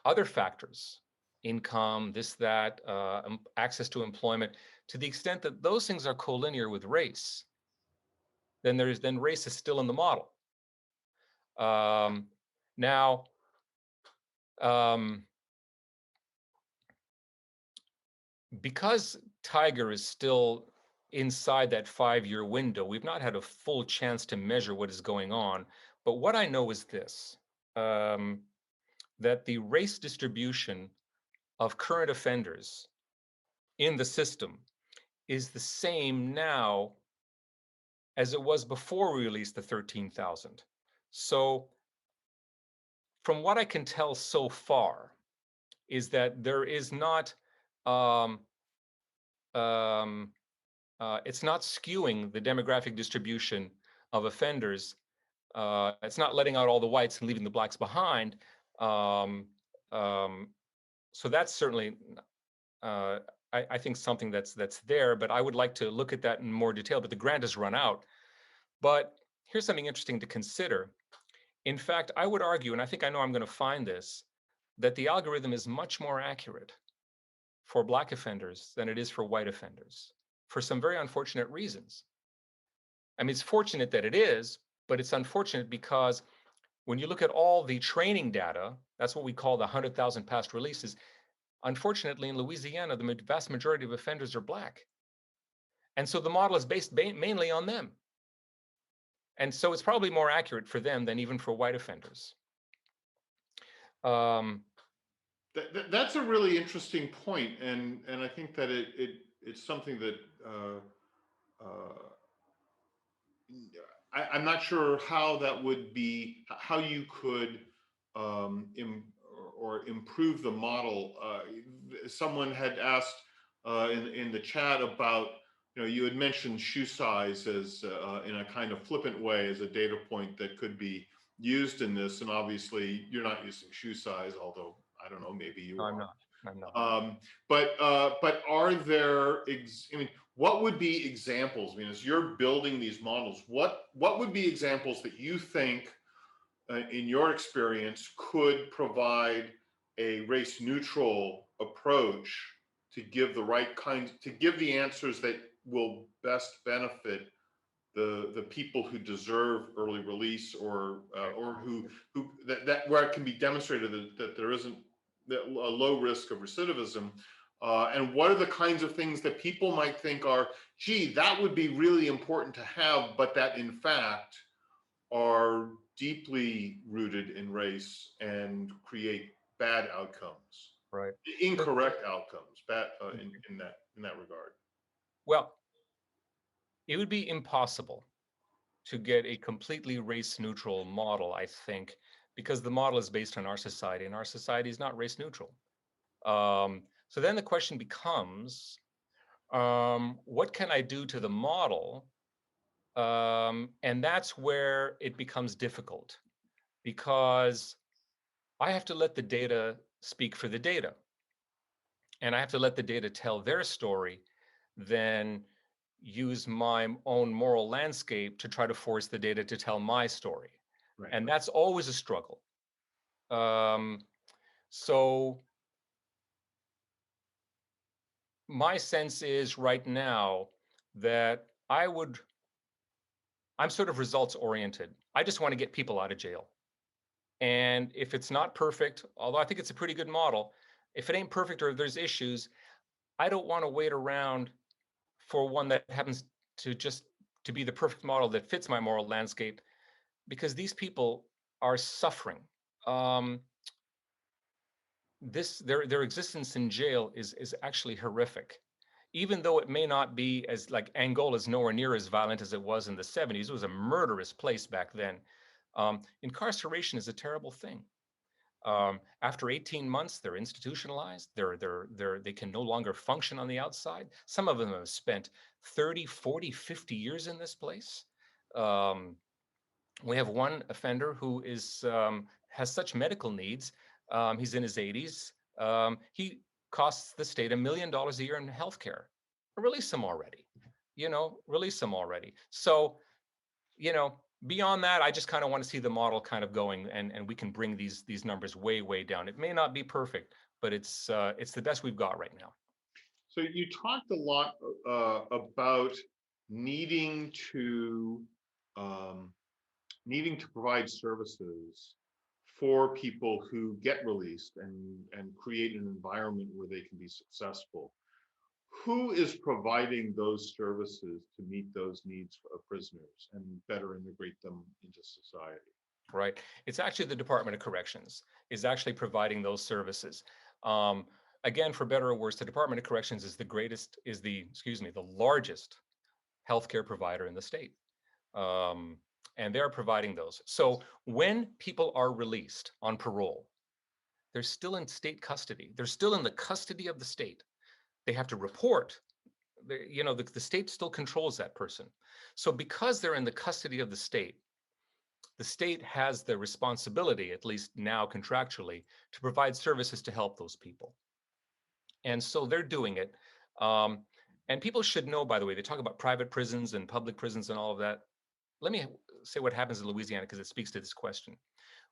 other factors, income, this, that, access to employment, to the extent that those things are collinear with race, then race is still in the model. Now, because Tiger is still inside that 5-year window, we've not had a full chance to measure what is going on. But what I know is this, that the race distribution of current offenders in the system is the same now as it was before we released the 13,000. So from what I can tell so far is that there is not, it's not skewing the demographic distribution of offenders. It's not letting out all the whites and leaving the blacks behind. So that's certainly, I think, something that's there, but I would like to look at that in more detail, but the grant has run out. But here's something interesting to consider. In fact, I would argue, and I think I know I'm going to find this, that the algorithm is much more accurate for black offenders than it is for white offenders, for some very unfortunate reasons. I mean, it's fortunate that it is, but it's unfortunate because when you look at all the training data, that's what we call the 100,000 past releases. Unfortunately, in Louisiana, the vast majority of offenders are black. And so the model is based mainly on them. And so it's probably more accurate for them than even for white offenders. That's a really interesting point, and I think that it's something that uh, I'm not sure how that would be, how you could or improve the model. Someone had asked in the chat about, you had mentioned shoe size as in a kind of flippant way as a data point that could be used in this. And obviously, you're not using shoe size, although I don't know, maybe you No, I'm are. not. I'm not. But are there? I mean, what would be examples? I mean, as you're building these models, what would be examples that you think, in your experience, could provide a race neutral approach to give the right kinds, to give the answers that will best benefit the people who deserve early release, or who that where it can be demonstrated that there isn't a low risk of recidivism, and what are the kinds of things that people might think are, gee, that would be really important to have, but that in fact are deeply rooted in race and create bad outcomes, Right. incorrect outcomes, bad in that regard. Well, it would be impossible to get a completely race neutral model, I think, because the model is based on our society, and our society is not race neutral. So then the question becomes, what can I do to the model? And that's where it becomes difficult, because I have to let the data speak for the data, and I have to let the data tell their story, then use my own moral landscape to try to force the data to tell my story. Right. And that's always a struggle. So my sense is right now that I'm sort of results oriented. I just want to get people out of jail. And if it's not perfect, although I think it's a pretty good model, if it ain't perfect or if there's issues, I don't want to wait around for one that happens to be the perfect model that fits my moral landscape, because these people are suffering. Um, their existence in jail is actually horrific, even though it may not be as, like, Angola is nowhere near as violent as it was in the 70s. It was a murderous place back then. Incarceration is a terrible thing. After 18 months, they're institutionalized. They can no longer function on the outside. Some of them have spent 30, 40, 50 years in this place. We have one offender who has such medical needs. He's in his 80s. He costs the state $1 million a year in healthcare. Release him already. Release him already. So, beyond that, I just kind of want to see the model kind of going, and we can bring these numbers way, way down. It may not be perfect, but it's the best we've got right now. So you talked a lot about needing to um, provide services for people who get released, and create an environment where they can be successful. Who is providing those services to meet those needs of prisoners and better integrate them into society? Right. It's actually the Department of Corrections is actually providing those services. Um, Again, for better or worse, the Department of Corrections is the largest healthcare provider in the state. And they're providing those. So when people are released on parole, they're still in state custody. They're still in the custody of the state. They have to report. The state still controls that person. So because they're in the custody of the state has the responsibility, at least now contractually, to provide services to help those people. And so they're doing it. And people should know, by the way, they talk about private prisons and public prisons and all of that. Let me say what happens in Louisiana, because it speaks to this question.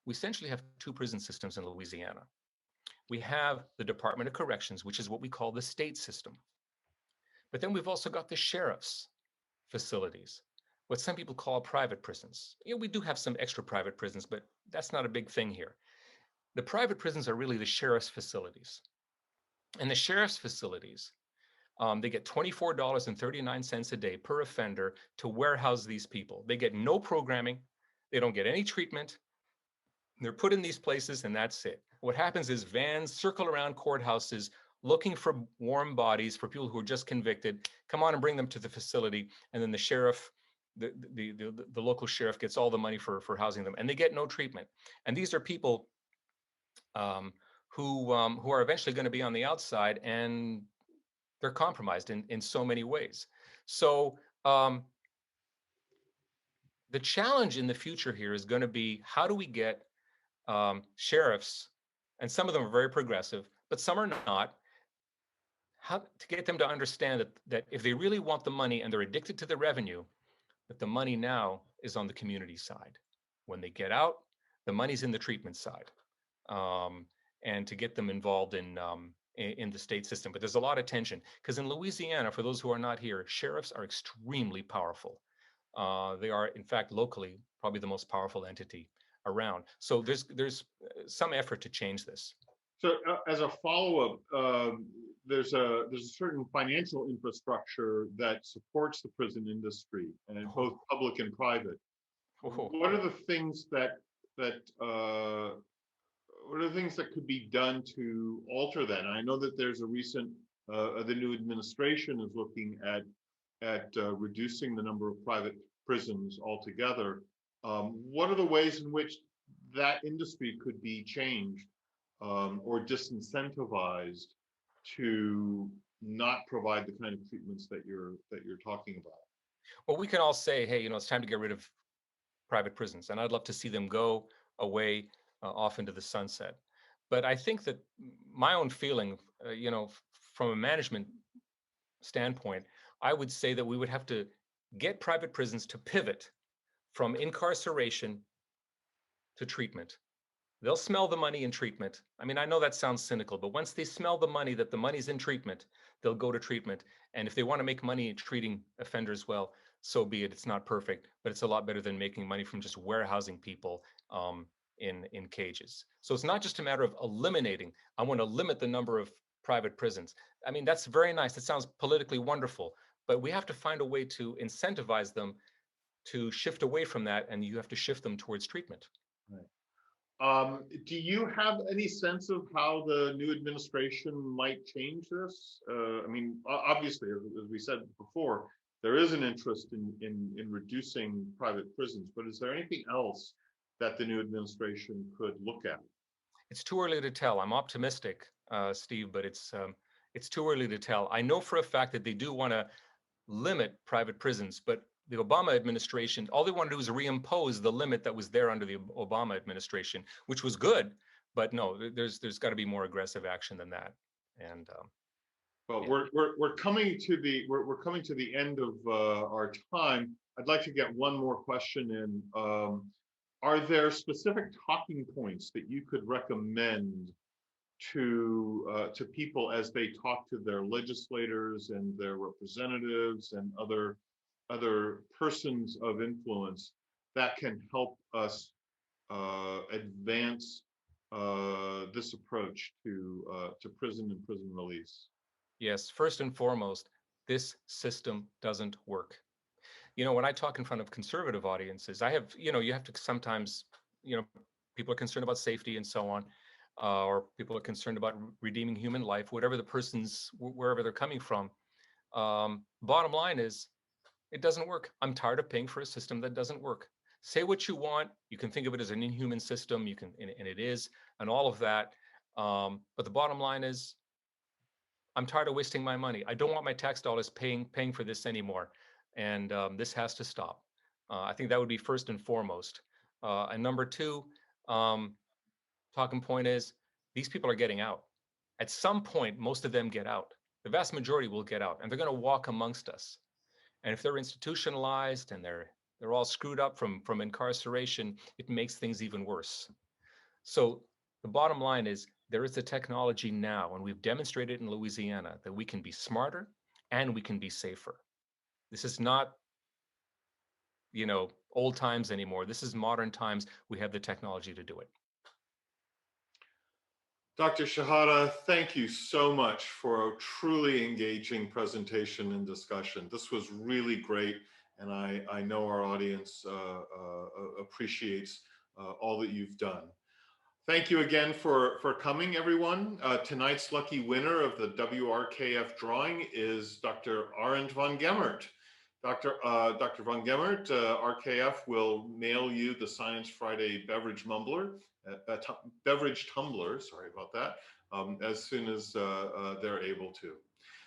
We essentially have two prison systems in Louisiana. We have the Department of Corrections, which is what we call the state system. But then we've also got the sheriff's facilities, what some people call private prisons. We do have some extra private prisons, but that's not a big thing here. The private prisons are really the sheriff's facilities. And the sheriff's facilities, they get $24.39 a day per offender to warehouse these people. They get no programming. They don't get any treatment. They're put in these places, and that's it. What happens is vans circle around courthouses looking for warm bodies for people who are just convicted, come on and bring them to the facility, and then the sheriff, the local sheriff gets all the money for housing them, and they get no treatment. And these are people um, who are eventually going to be on the outside, and they're compromised in so many ways. So the challenge in the future here is going to be, how do we get sheriffs, and some of them are very progressive, but some are not, how to get them to understand that if they really want the money and they're addicted to the revenue, that the money now is on the community side. When they get out, the money's in the treatment side, um, and to get them involved in the state system. But there's a lot of tension because in Louisiana, for those who are not here, sheriffs are extremely powerful. They are, in fact, locally probably the most powerful entity around. So there's some effort to change this. So as a follow-up, there's a certain financial infrastructure that supports the prison industry, and both public and private. What are the things that what are the things that could be done to alter that? And I know that there's a recent the new administration is looking at reducing the number of private prisons altogether. What are the ways in which that industry could be changed or disincentivized to not provide the kind of treatments that you're talking about? Well, we can all say, hey, it's time to get rid of private prisons, and I'd love to see them go away off into the sunset. But I think that my own feeling, from a management standpoint, I would say that we would have to get private prisons to pivot from incarceration to treatment. They'll smell the money in treatment. I mean, I know that sounds cynical, but once they smell the money, that the money's in treatment, they'll go to treatment. And if they want to make money treating offenders, well, so be it. It's not perfect, but it's a lot better than making money from just warehousing people in cages. So it's not just a matter of eliminating. I want to limit the number of private prisons. I mean, that's very nice. It sounds politically wonderful, but we have to find a way to incentivize them to shift away from that, and you have to shift them towards treatment. Right. Do you have any sense of how the new administration might change this? I mean, obviously, as we said before, there is an interest in reducing private prisons, but is there anything else that the new administration could look at? It's too early to tell. I'm optimistic, Steve, but it's too early to tell. I know for a fact that they do want to limit private prisons, but the Obama administration, all they want to do is reimpose the limit that was there under the Obama administration, which was good, but no, there's got to be more aggressive action than that. And well, yeah. we're coming to the end of our time. I'd like to get one more question in. Are there specific talking points that you could recommend to people as they talk to their legislators and their representatives and other persons of influence that can help us advance this approach to prison and prison release? Yes, first and foremost, this system doesn't work. When I talk in front of conservative audiences, I have, you have to sometimes, people are concerned about safety and so on, or people are concerned about redeeming human life, whatever the person's, wherever they're coming from. Bottom line is, it doesn't work. I'm tired of paying for a system that doesn't work. Say what you want. You can think of it as an inhuman system. You can, and it is, and all of that. But the bottom line is, I'm tired of wasting my money. I don't want my tax dollars paying for this anymore, and this has to stop. I think that would be first and foremost. And number two, talking point is, these people are getting out. At some point, most of them get out. The vast majority will get out, and they're going to walk amongst us. And if they're institutionalized and they're all screwed up from incarceration, it makes things even worse. So the bottom line is, there is the technology now, and we've demonstrated in Louisiana that we can be smarter and we can be safer. This is not, old times anymore. This is modern times. We have the technology to do it. Dr. Shihadeh, thank you so much for a truly engaging presentation and discussion. This was really great, and I know our audience appreciates all that you've done. Thank you again for coming, everyone. Tonight's lucky winner of the WRKF drawing is Dr. Arend van Gemmert. Dr. van Gemmert, RKF will mail you the Science Friday beverage tumbler, sorry about that, as soon as they're able to.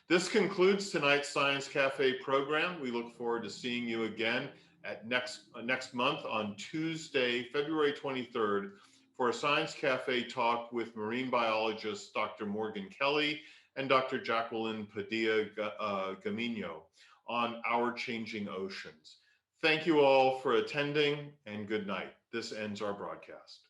This concludes tonight's Science Cafe program. We look forward to seeing you again at next month on Tuesday, February 23rd, for a Science Cafe talk with marine biologist Dr. Morgan Kelly and Dr. Jacqueline Padilla Gamino on our changing oceans. Thank you all for attending, and good night. This ends our broadcast.